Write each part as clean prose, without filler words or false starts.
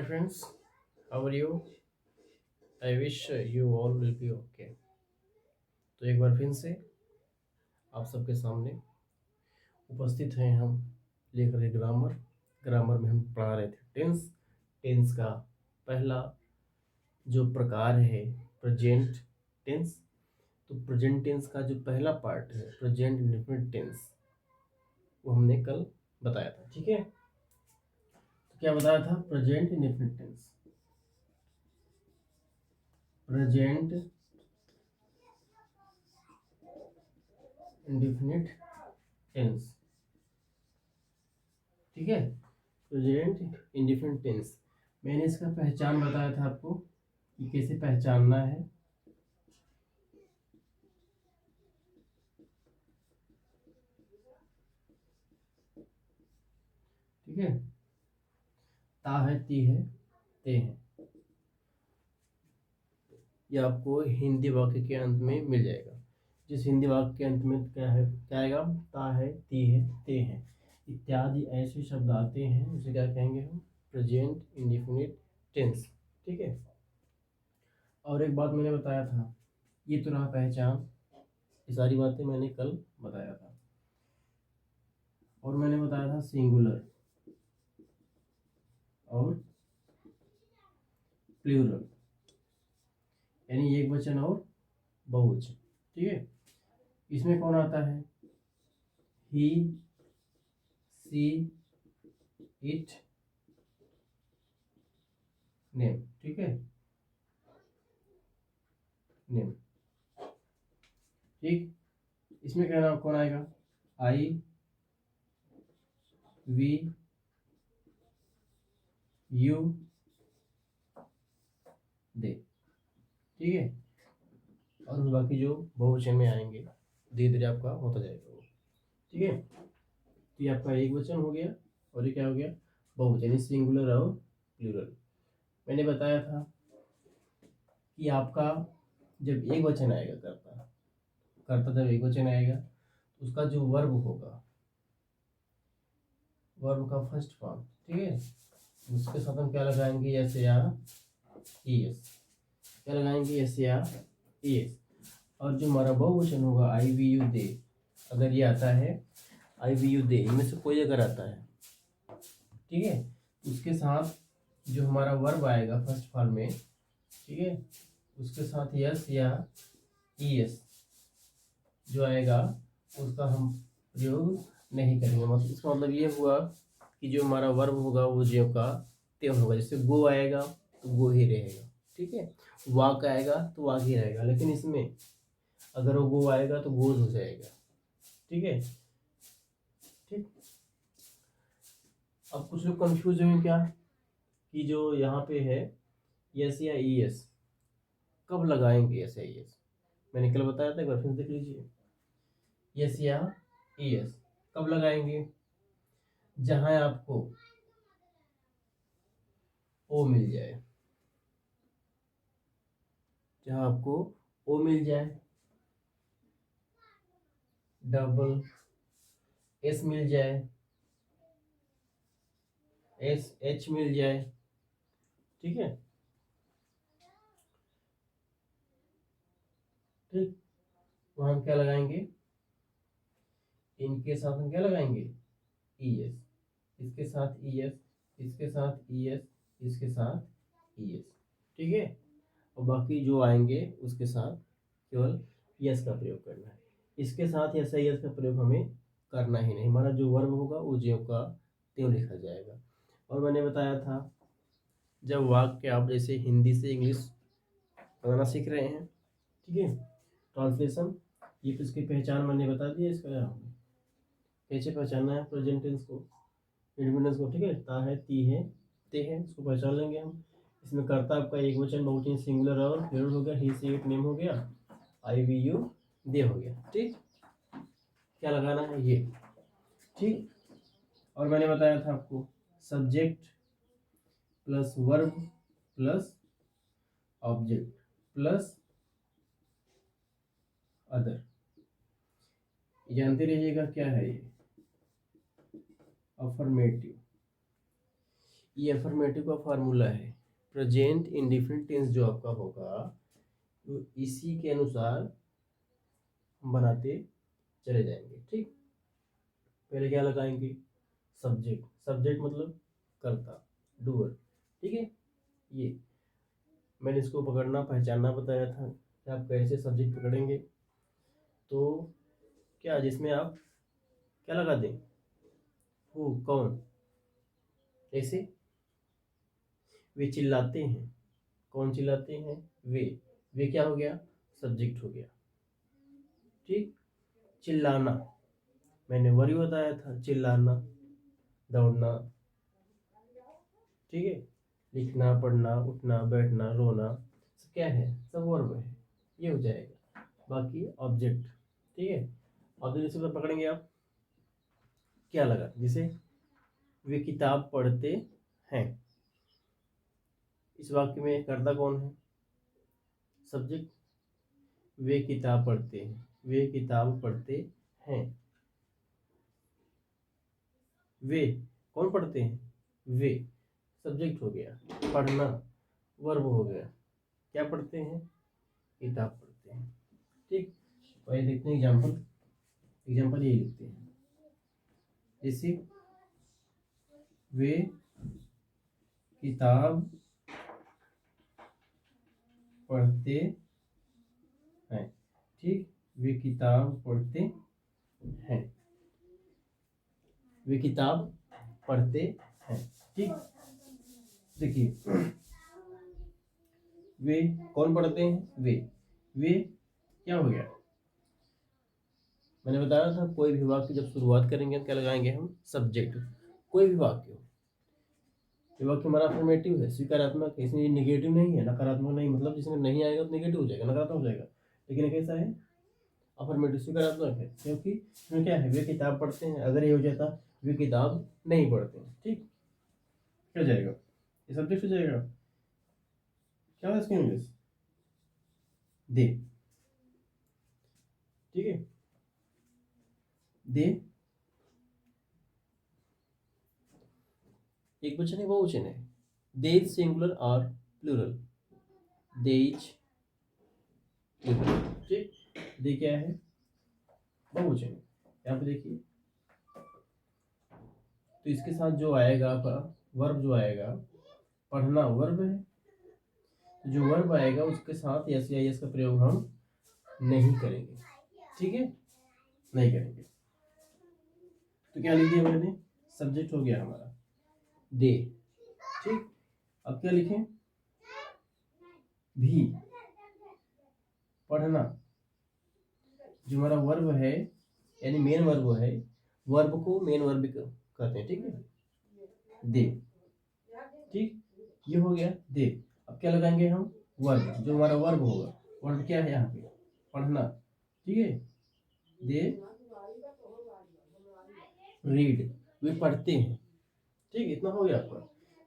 Hi friends, how are you? I wish you all will be okay. तो एक बार फिर से आप सबके सामने उपस्थित हैं हम लेकर के ग्रामर। ग्रामर में हम पढ़ा रहे थे टेंस। टेंस का पहला जो प्रकार है प्रेजेंट टेंस। तो प्रेजेंट टेंस का जो पहला पार्ट है प्रेजेंट इंडेफिनिट टेंस, वो हमने कल बताया था। ठीक है, तो क्या बताया था? Present indefinite tense. Present indefinite tense, ठीक है। प्रेजेंट इंडिफरेंट टेंस, मैंने इसका पहचान बताया था आपको कि कैसे पहचानना है। ठीक है, ता है, ती है, ते है, ये आपको हिंदी वाक्य के अंत में मिल जाएगा। जिस हिंदी वाक्य के अंत में क्या है, क्या आएगा? ता है, ती है, ते है इत्यादि ऐसे शब्द आते हैं, उसे क्या कहेंगे हम? Present indefinite tense. ठीक है, और एक बात मैंने बताया था, ये तो रहा पहचान। ये सारी बातें मैंने कल बताया था। और मैंने बताया था सिंगुलर और प्लूरल, यानी एक वचन और बहुवचन। ठीक है, इसमें कौन आता है? ही, सी, इट, नेम। ठीक है, नेम। ठीक, इसमें क्या नाम कौन आएगा? आई, वी, यू, दे। ठीक है, और बाकी जो बहुवचन में आएंगे धीरे धीरे आपका होता जाएगा वो। ठीक है, तो ये आपका एक वचन हो गया और ये क्या हो गया? बहुवचन, सिंगुलर और प्लूरल। मैंने बताया था कि आपका जब एक वचन आएगा करता, करता जब एक वचन आएगा तो उसका जो वर्ब होगा, वर्ब का फर्स्ट फॉर्म, ठीक है, उसके साथ हम क्या लगाएंगे? एस या ई एस। क्या लगाएंगे? एस या ई एस। और जो हमारा बहुवचन होगा आई वी यू दे, अगर ये आता है आई वी यू दे, इनमें से कोई अगर आता है, ठीक है, उसके साथ जो हमारा वर्ब आएगा फर्स्ट फॉर्म में, ठीक है, उसके साथ यस या ई एस जो आएगा उसका हम प्रयोग नहीं करेंगे। मतलब इसका मतलब ये हुआ कि जो हमारा वर्ब होगा वो ज्यों का त्यों होगा। जैसे गो आएगा तो गो ही रहेगा, ठीक है। वाक आएगा तो वाक ही रहेगा, लेकिन इसमें अगर वो गो आएगा तो गोज हो जाएगा। ठीक है, ठीक। अब कुछ लोग कंफ्यूज हुए क्या कि जो यहाँ पे है यस या ई एस, कब लगाएंगे यस या ई एस? मैंने कल बताया था, एक बार फिर देख लीजिए। यस या ई एस कब लगाएंगे? जहां आपको ओ मिल जाए, जहां आपको ओ मिल जाए, डबल एस मिल जाए, एस एच मिल जाए, ठीक है, ठीक। वहां हम क्या लगाएंगे? इनके साथ हम क्या लगाएंगे? E S. इसके साथ ई एस, इसके साथ ई एस, इसके साथ ई एस, ठीक है। और बाकी जो आएंगे उसके साथ केवल यस का प्रयोग करना है। इसके साथ या सही यस का प्रयोग हमें करना ही नहीं। हमारा जो वर्ब होगा वो ज्यों का त्यों लिखा जाएगा। और मैंने बताया था जब वाक्य आप जैसे हिंदी से इंग्लिश पढ़ना सीख रहे हैं, ठीक है, ट्रांसलेशन, ये तो इसकी पहचान मैंने बता दी है। इसका कैसे पहचानना है प्रेजेंट टेंस को, इंडिपेंडेंस को, ठीक है। ता है, ती है, ते है, इसको पहचान लेंगे हम। इसमें कर्ता आपका एक वचन बहुवचन सिंगुलर और प्लूरल हो गया। ही, सी, इट, नेम हो गया, आई वी यू दे हो गया, ठीक। क्या लगाना है ये, ठीक। और मैंने बताया था आपको subject plus verb plus object plus other, जानते रहिएगा क्या है ये? अफर्मेटिव। ये अफर्मेटिव का फार्मूला है। प्रेजेंट इंडेफिनिट टेंस जो आपका होगा तो इसी के अनुसार हम बनाते चले जाएंगे। ठीक, पहले क्या लगाएंगे? सब्जेक्ट। सब्जेक्ट मतलब कर्ता, डूअर। ठीक है, ये मैंने इसको पकड़ना पहचानना बताया था कि आप कैसे सब्जेक्ट पकड़ेंगे। तो क्या जिसमें आप क्या लगा दें? वो कौन, ऐसे वे चिल्लाते हैं। कौन चिल्लाते हैं? वे क्या हो गया? सब्जेक्ट हो गया। ठीक, चिल्लाना मैंने वही बताया था, चिल्लाना, दौड़ना। ठीक है, लिखना, पढ़ना, उठना, बैठना, रोना, सब क्या है? सब वर्ब है, ये हो जाएगा। बाकी ऑब्जेक्ट। ठीक है, ऑब्जेक्ट से पकड़ेंगे आप, क्या लगा? जैसे वे किताब पढ़ते हैं, इस वाक्य में कर्ता कौन है? सब्जेक्ट। वे किताब पढ़ते हैं, वे किताब पढ़ते हैं। वे कौन पढ़ते हैं? वे सब्जेक्ट हो गया। पढ़ना वर्ब हो गया। क्या पढ़ते हैं? किताब पढ़ते हैं। ठीक, तो ये देखते हैं एग्जाम्पल। एग्जाम्पल ये लिखते हैं, जैसे वे किताब पढ़ते हैं। ठीक, वे किताब पढ़ते हैं, वे किताब पढ़ते हैं। ठीक, देखिए वे कौन पढ़ते हैं? वे क्या हो गया? मैंने बताया था कोई भी वाक्य जब शुरुआत करेंगे तो क्या लगाएंगे हम? सब्जेक्ट। कोई भी वाक्य हो, ये वाक्य हमारा अफर्मेटिव है, स्वीकारात्मक है, इसमें निगेटिव नहीं है, नकारात्मक नहीं। मतलब जिसमें नहीं आएगा तो निगेटिव हो जाएगा, नकारात्मक हो जाएगा। लेकिन ये कैसा है? अफर्मेटिव, सकारात्मक है, क्योंकि इसमें क्या है? वे किताब पढ़ते हैं। अगर ये हो जाता वे किताब नहीं पढ़ते हैं, ठीक, क्या हो जाएगा? ये सब्जेक्ट हो जाएगा। क्या होगा इसकी इंग्लिश? दे। ठीक है, दे एक वचन है, बहुवचन है। दे इज सिंगुलर और प्लूरल? They is plural. ठीक, दे क्या है? बहुवचन है। यहाँ पे देखिए, तो इसके साथ जो आएगा आपका वर्ब, जो आएगा, पढ़ना वर्ब है, तो जो वर्ब आएगा उसके साथ एस या एस का प्रयोग हम नहीं करेंगे। ठीक है, नहीं करेंगे। तो क्या लिख दिया मैंने? सब्जेक्ट हो गया हमारा दे। ठीक, अब क्या लिखें? भी। पढ़ना जो हमारा वर्ब है, यानी मेन वर्ब है, वर्ब को मेन वर्ब कहते हैं। ठीक है, दे। ठीक, ये हो गया दे। अब क्या लगाएंगे हम? वर्ब, जो हमारा वर्ब होगा। वर्ब क्या है यहाँ पे? पढ़ना। ठीक है, दे रीड, वे पढ़ते हैं। ठीक, इतना हो गया आपका।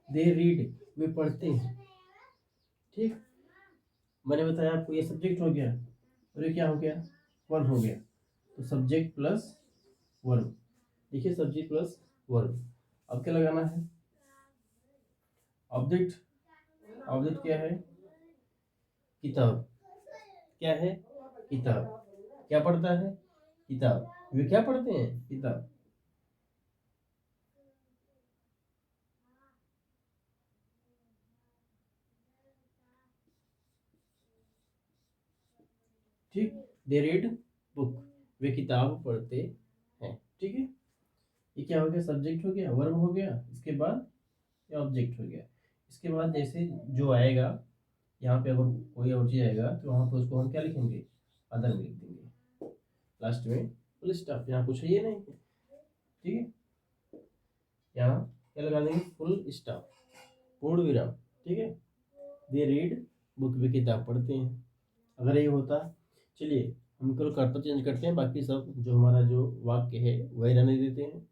दे रीड, वे पढ़ते हैं। ठीक, मैंने बताया आपको ये सब्जेक्ट हो गया और ये क्या हो गया? वर्ब हो गया। तो सब्जेक्ट प्लस वर्ब, देखिए सब्जेक्ट प्लस वर्ब। अब क्या लगाना है? ऑब्जेक्ट। ऑब्जेक्ट क्या है? किताब। क्या है? किताब। क्या पढ़ता है? किताब। वे क्या पढ़ते हैं? किताब। ठीक, दे रीड बुक, वे किताब पढ़ते हैं। ठीक है, ये क्या हो गया? सब्जेक्ट हो गया, वर्ब हो गया, इसके बाद ये ऑब्जेक्ट हो गया। इसके बाद जैसे जो आएगा यहाँ पे, अगर कोई और चीज आएगा तो वहाँ पे उसको हम क्या लिखेंगे? अदर में लिख देंगे, लास्ट में फुल स्टॉप। यहाँ कुछ है ये नहीं है। ठीक है, यहाँ क्या लगा देंगे? फुल स्टॉप, पूर्ण विराम। ठीक है, दे रीड बुक, वे किताब पढ़ते हैं। अगर ये होता, चलिए हम केवल कर्ता चेंज करते हैं, बाकी सब जो हमारा जो वाक्य है वही रहने देते हैं।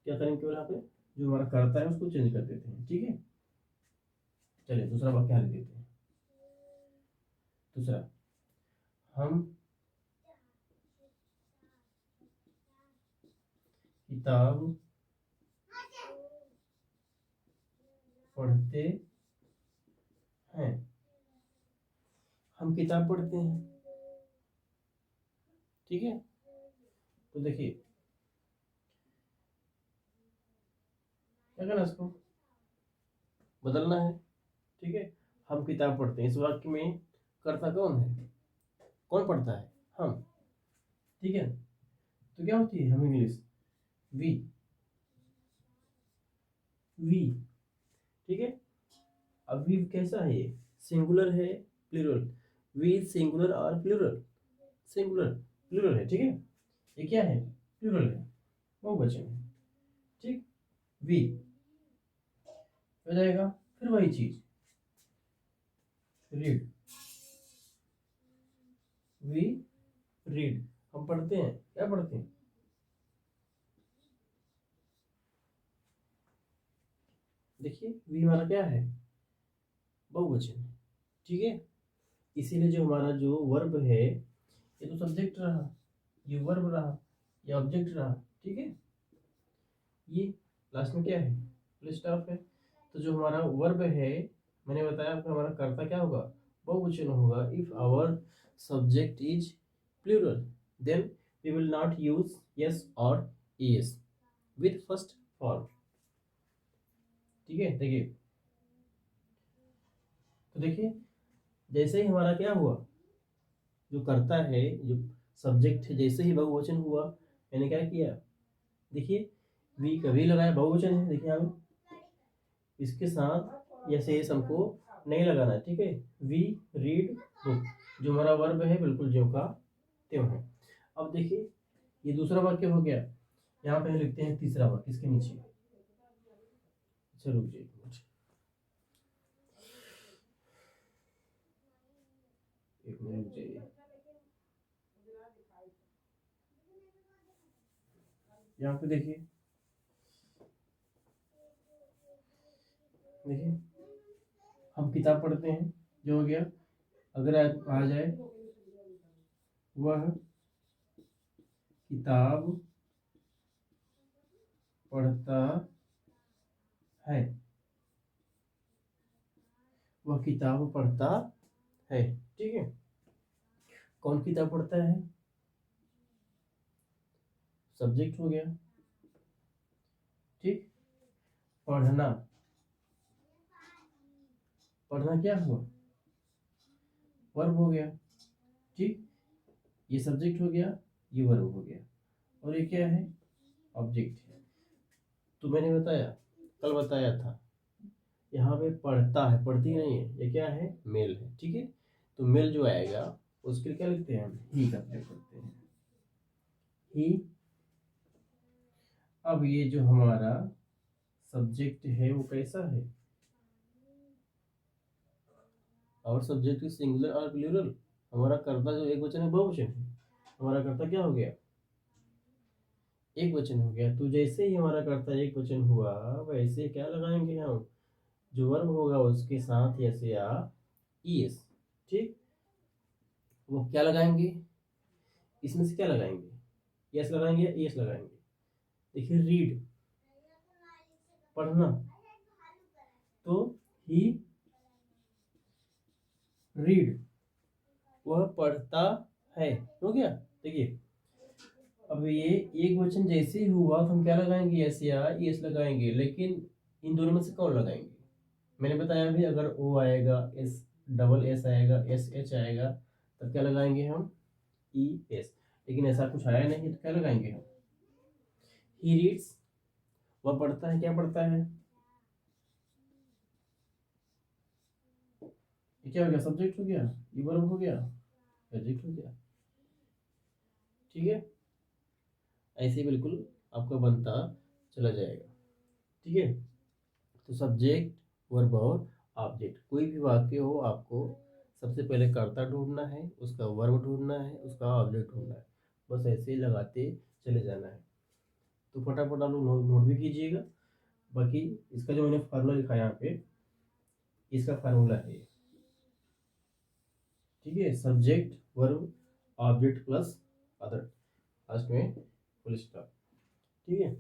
क्या करेंगे? केवल यहाँ पे जो हमारा कर्ता है उसको चेंज कर देते हैं। ठीक है, चलिए दूसरा वाक्य यहाँ लिख देते हैं। दूसरा, हम किताब पढ़ते हैं, हम किताब पढ़ते हैं। ठीक है, तो देखिए क्या करना है, इसको बदलना है। ठीक है, हम किताब पढ़ते हैं, इस वाक्य में कर्ता कौन है, कौन पढ़ता है, हम। ठीक है, तो क्या होती है हम इंग्लिश, वी, वी। ठीक है, अब वी कैसा है, ये सिंगुलर है प्लूरल, वी सिंगुलर और प्लूरल, सिंगुलर प्लूरल है। ठीक है, ये क्या है, प्लूरल है, बहुवचन है। ठीक, वी हो जाएगा, फिर वही चीज रीड, वी रीड, हम पढ़ते हैं, क्या पढ़ते हैं, देखिए वी हमारा क्या है, बहुवचन है। ठीक है, इसीलिए जो हमारा जो वर्ब है, ये तो सब्जेक्ट रहा, ये वर्ब रहा, ये ऑब्जेक्ट रहा। ठीक है, ये लास्ट में क्या है, फुल स्टॉप है। तो जो हमारा वर्ब है, मैंने बताया आपको, हमारा कर्ता क्या होगा, बहुवचन होगा। If our subject is plural, then we will not use s और ईएस विथ फर्स्ट फॉर्म। ठीक है, देखिए, तो देखिए जैसे ही हमारा क्या हुआ, जो कर्ता है, जो सब्जेक्ट है, जैसे ही बहुवचन हुआ, मैंने क्या किया, देखिए वी कभी लगाया, बहुवचन है, देखिए यहाँ इसके साथ ऐसे एस हमको नहीं लगाना है। ठीक है, वी रीड बुक, जो हमारा वर्ब है बिल्कुल ज्यों का त्यों है। अब देखिए ये दूसरा वाक्य हो गया, यहाँ पे लिखते हैं तीसरा वाक्य इसके नीचे। चलो रुक जाइए एक मिनट, एक मिनट रुक जाइए। यहाँ पे देखिए, देखिए हम किताब पढ़ते हैं, जो हो गया। अगर आ जाए, वह किताब पढ़ता है, वह किताब पढ़ता है। ठीक है, कौन किताब पढ़ता है, सब्जेक्ट हो गया। ठीक, पढ़ना, पढ़ना क्या हुआ, वर्ब हो गया। ठीक, ये सब्जेक्ट हो गया, ये वर्ब हो गया, और ये क्या है, ऑब्जेक्ट है। तो मैंने बताया, कल बताया था, यहाँ पे पढ़ता है, पढ़ती नहीं है, ये क्या है, मेल है। ठीक है, तो मेल जो आएगा उसके लिए क्या लिखते हैं हम, ही का प्रयोग करते हैं, ही। अब ये जो हमारा सब्जेक्ट है वो कैसा है, और सब्जेक्ट की सिंगुलर और प्लूरल, हमारा कर्ता जो एक वचन है, बहुवचन है, हमारा कर्ता क्या हो गया, एक वचन हो गया। तो जैसे ही हमारा कर्ता एक वचन हुआ, वैसे क्या लगाएंगे हम, जो वर्ब होगा उसके साथ यस या ईएस। ठीक, वो क्या लगाएंगे, इसमें से क्या लगाएंगे, यस लगाएंगे या ईएस लगाएंगे। देखिए रीड, पढ़ना, तो ही रीड, वह पढ़ता है, हो गया। देखिए अब ये एक वचन जैसे ही हुआ तो हम क्या लगाएंगे, यस या यस लगाएंगे, लेकिन इन दोनों में से कौन लगाएंगे, मैंने बताया भी, अगर ओ आएगा, एस डबल एस आएगा, एस एच आएगा, तब क्या लगाएंगे हम, ई एस। लेकिन ऐसा कुछ आया नहीं तो क्या लगाएंगे हम, ही रीड्स, वह पढ़ता है, क्या पढ़ता है, ये क्या हो गया, सब्जेक्ट हो गया, ये वर्ब हो गया, एडजेक्ट हो गया। ठीक है, ऐसे ही बिल्कुल आपका बनता चला जाएगा। ठीक है, तो सब्जेक्ट, वर्ब और ऑब्जेक्ट, कोई भी वाक्य हो, आपको सबसे पहले कर्ता ढूंढना है, उसका वर्ब ढूंढना है, उसका ऑब्जेक्ट ढूंढना है, बस ऐसे ही लगाते चले जाना है। तो फटाफट आप लोग नोट भी कीजिएगा। बाकी इसका जो मैंने फार्मूला लिखा है यहाँ पे, इसका फार्मूला है, ठीक है, subject verb object plus other, last में फुल स्टॉप। ठीक है,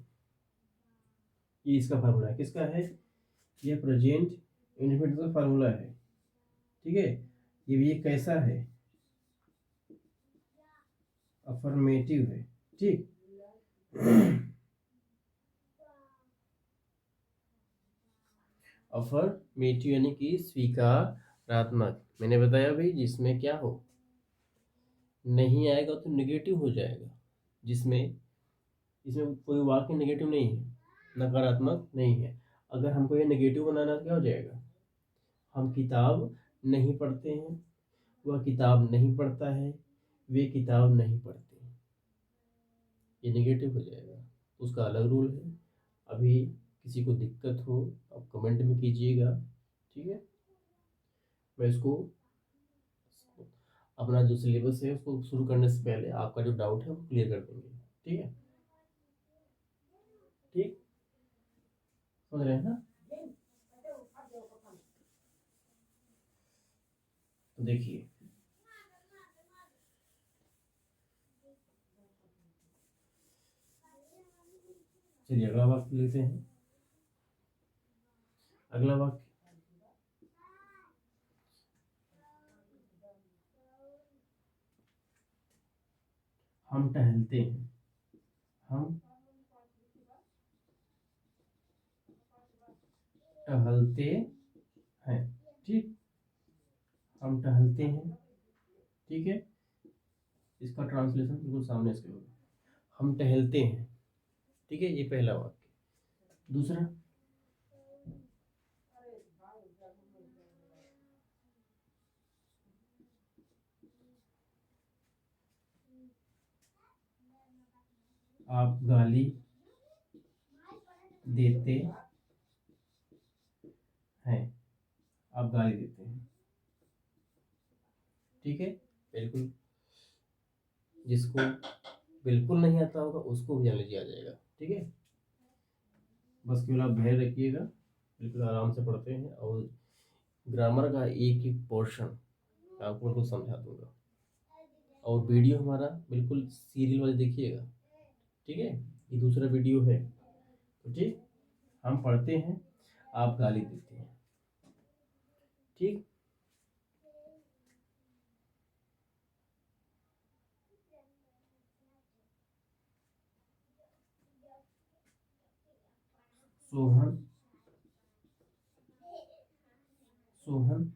ये इसका फार्मूला है, किसका है, ये प्रेजेंट इंडेफिनिट का फार्मूला है, ठीक है। ये कैसा है, अफर्मेटिव है, ठीक। अफर्मेटिव यानी कि स्वीकारात्मक। मैंने बताया भाई, जिसमें क्या हो, नहीं आएगा तो नेगेटिव हो जाएगा। जिसमें इसमें कोई वाक्य नेगेटिव नहीं है, नकारात्मक नहीं है। अगर हमको ये नेगेटिव बनाना तो क्या हो जाएगा, हम किताब नहीं पढ़ते हैं, वह किताब नहीं पढ़ता है, वे किताब नहीं पढ़ते हैं, ये नेगेटिव हो जाएगा। उसका अलग रूल है। अभी किसी को दिक्कत हो आप कमेंट में कीजिएगा, ठीक है। मैं इसको अपना जो सिलेबस है उसको शुरू करने से पहले आपका जो डाउट है वो क्लियर कर देंगे, ठीक है। ठीक, समझ रहे हैं ना। तो देखिए, चलिए अगला वाक्य लेते हैं। अगला वाक्य, हम टहलते हैं, हम टहलते हैं, ठीक। हम टहलते हैं, ठीक है। इसका ट्रांसलेशन बिल्कुल सामने इसके होगा, हम टहलते हैं, ठीक है। ये पहला वाक्य। दूसरा, आप गाली देते हैं, आप गाली देते हैं, ठीक है। बिल्कुल, जिसको बिल्कुल नहीं आता होगा उसको भी जान लीजिए आ जाएगा, ठीक है। बस केवल आप धैर्य रखिएगा, बिल्कुल आराम से पढ़ते हैं, और ग्रामर का एक एक पोर्शन आपको बिल्कुल समझा दूंगा। और वीडियो हमारा बिल्कुल सीरियल वाले देखिएगा, ठीक है। ये दूसरा वीडियो है, तो ठीक। हम पढ़ते हैं, आप गाली देते हैं, ठीक। सोहन, सोहन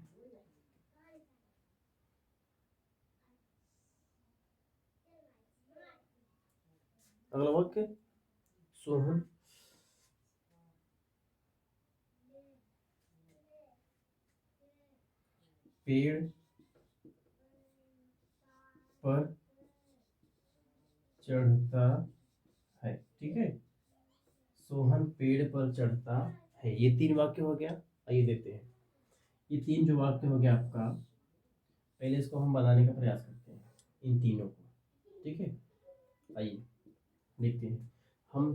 अगला वाक्य, सोहन पेड़ पर चढ़ता है, ठीक है। सोहन पेड़ पर चढ़ता है, ये 3 वाक्य हो गया। आइए देखते हैं, ये 3 जो वाक्य हो गया आपका, पहले इसको हम बनाने का प्रयास करते हैं, इन तीनों को, ठीक है। आइए देखते हैं। हम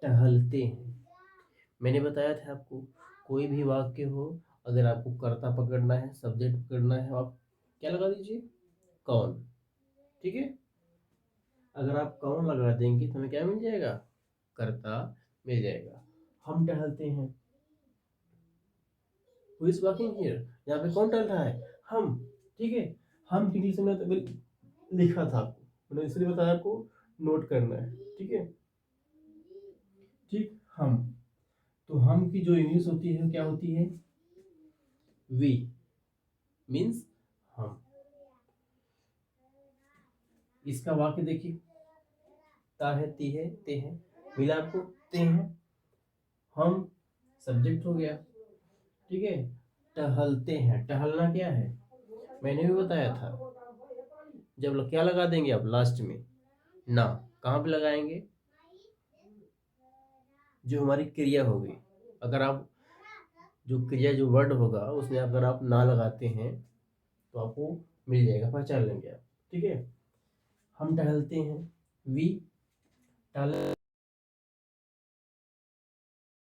टहलते हैं, मैंने बताया था आपको, कोई भी वाक्य हो, अगर आपको कर्ता पकड़ना है, सब्जेक्ट पकड़ना है, आप क्या लगा दीजिए, कौन, ठीक है। अगर आप कौन लगा देंगे तो हमें क्या मिल जाएगा, कर्ता मिल जाएगा। हम टहलते हैं, हु इज वॉकिंग हियर, यहाँ पे कौन टहल रहा है, हम, ठीक है। हम इंग्लिश में तो लिखा था आपको, मैंने इसलिए बताया आपको नोट करना है, ठीक है। ठीक, हम, तो हम की जो इंग्लिश होती है क्या होती है, वी, मीन्स हम। इसका वाक्य देखिए, ता है, ती है, ते है, मिला आपको, ते हैं, हम सब्जेक्ट हो गया, ठीक है। टहलते हैं, टहलना क्या है, मैंने भी बताया था, जब क्या लगा देंगे आप लास्ट में, ना। कहाँ पे लगाएंगे, जो हमारी क्रिया होगी, अगर आप जो क्रिया जो वर्ड होगा उसमें अगर आप ना लगाते हैं तो आपको मिल जाएगा, पहचान लेंगे आप, ठीक है। हम टहलते हैं, वी टहल